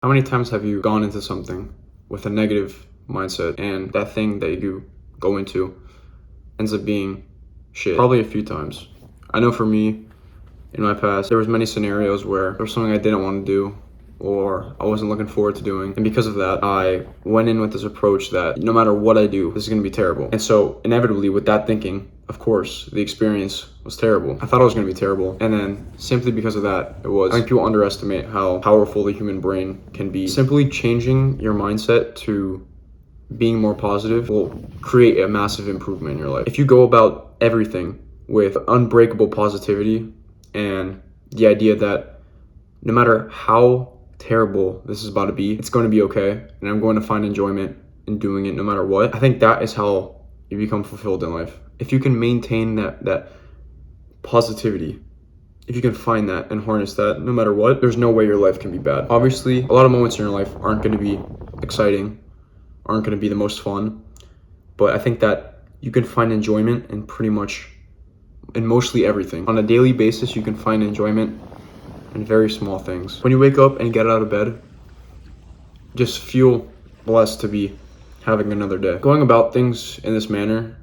How many times have you gone into something with a negative mindset and that thing that you go into ends up being shit? Probably a few times. I know for me, in my past, there was many scenarios where there was something I didn't want to do or I wasn't looking forward to doing. And because of that, I went in with this approach that no matter what I do, this is going to be terrible. And so inevitably with that thinking, of course, the experience was terrible. I thought it was going to be terrible. And then simply because of that, it was. I think people underestimate how powerful the human brain can be. Simply changing your mindset to being more positive will create a massive improvement in your life. If you go about everything with unbreakable positivity and the idea that no matter how terrible this is about to be, it's going to be okay, and I'm going to find enjoyment in doing it no matter what. I think that is how you become fulfilled in life. If you can maintain that positivity, if you can find that and harness that no matter what, there's no way your life can be bad. Obviously, a lot of moments in your life aren't going to be exciting, aren't going to be the most fun, but I think that you can find enjoyment in mostly everything. On a daily basis, you can find enjoyment in very small things. When you wake up and get out of bed, just feel blessed to be having another day. Going about things in this manner,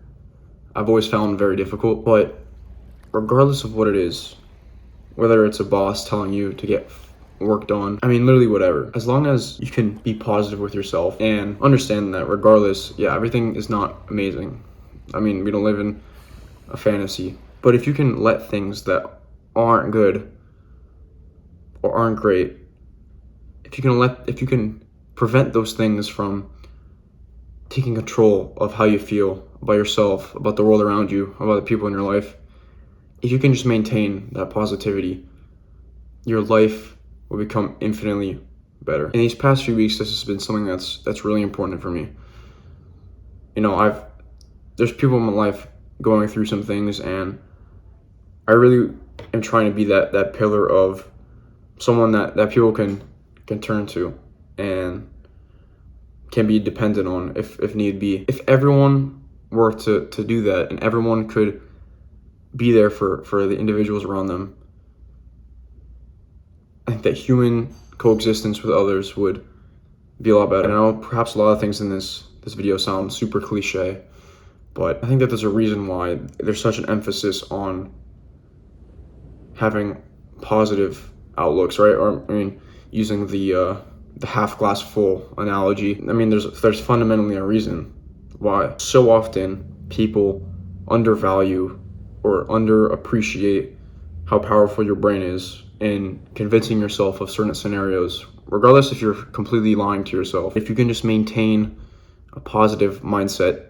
I've always found very difficult, but regardless of what it is, whether it's a boss telling you to get work done, I mean, literally whatever, as long as you can be positive with yourself and understand that regardless, yeah, everything is not amazing. I mean, we don't live in a fantasy, but if you can let things that aren't good or aren't great, if you can prevent those things from taking control of how you feel about yourself, about the world around you, about the people in your life, if you can just maintain that positivity, your life will become infinitely better. In these past few weeks, this has been something that's really important for me. You know, there's people in my life going through some things, and I really am trying to be that pillar of someone that people can turn to and can be dependent on if need be. If everyone were to do that and everyone could be there for the individuals around them, I think that human coexistence with others would be a lot better. And I know perhaps a lot of things in this video sound super cliche, but I think that there's a reason why there's such an emphasis on having positive outlooks, right? Or I mean, using the half glass full analogy. I mean, there's fundamentally a reason why so often people undervalue or underappreciate how powerful your brain is in convincing yourself of certain scenarios, regardless if you're completely lying to yourself. If you can just maintain a positive mindset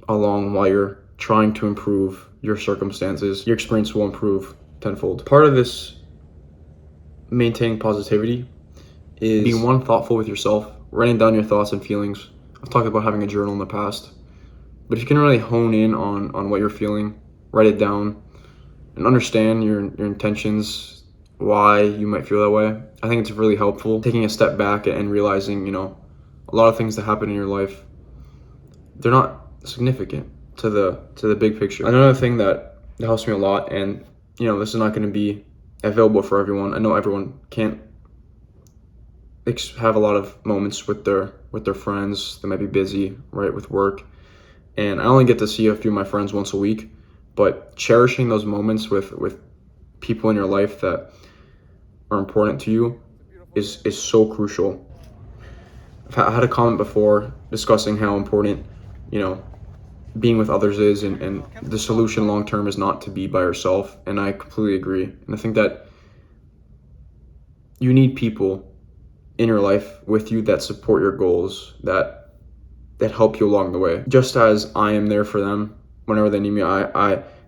along while you're trying to improve your circumstances, your experience will improve tenfold. Part of this maintaining positivity is being thoughtful with yourself, writing down your thoughts and feelings. I've talked about having a journal in the past, but if you can really hone in on what you're feeling, write it down, and understand your intentions, why you might feel that way, I think it's really helpful. Taking a step back and realizing, a lot of things that happen in your life, they're not significant to the big picture. Another thing that helps me a lot, and this is not going to be available for everyone. I know everyone can't have a lot of moments with their friends. They might be busy, right, with work, and I only get to see a few of my friends once a week. But cherishing those moments with people in your life that are important to you is so crucial. I had a comment before discussing how important, being with others is, and the solution long term is not to be by yourself. And I completely agree. And I think that you need people in your life with you that support your goals, that help you along the way. Just as I am there for them whenever they need me,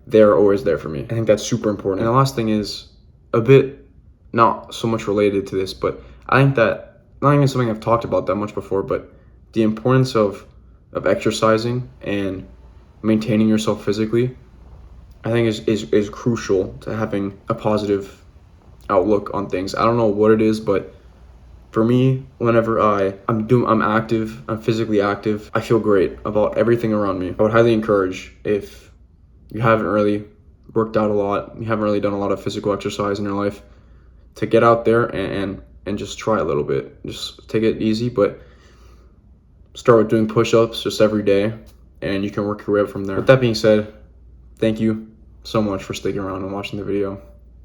they're always there for me. I think that's super important. And the last thing is a bit not so much related to this, but I think that not even something I've talked about that much before, but the importance of exercising and maintaining yourself physically, I think is crucial to having a positive outlook on things. I don't know what it is, but for me, whenever I'm active, I'm physically active, I feel great about everything around me. I would highly encourage, if you haven't really worked out a lot, you haven't really done a lot of physical exercise in your life, to get out there and and just try a little bit. Just take it easy, but start with doing push-ups just every day, and you can work your way up from there. With that being said, thank you so much for sticking around and watching the video.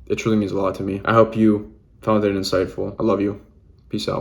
It truly means a lot to me. I hope you found it insightful. I love you. Peace out.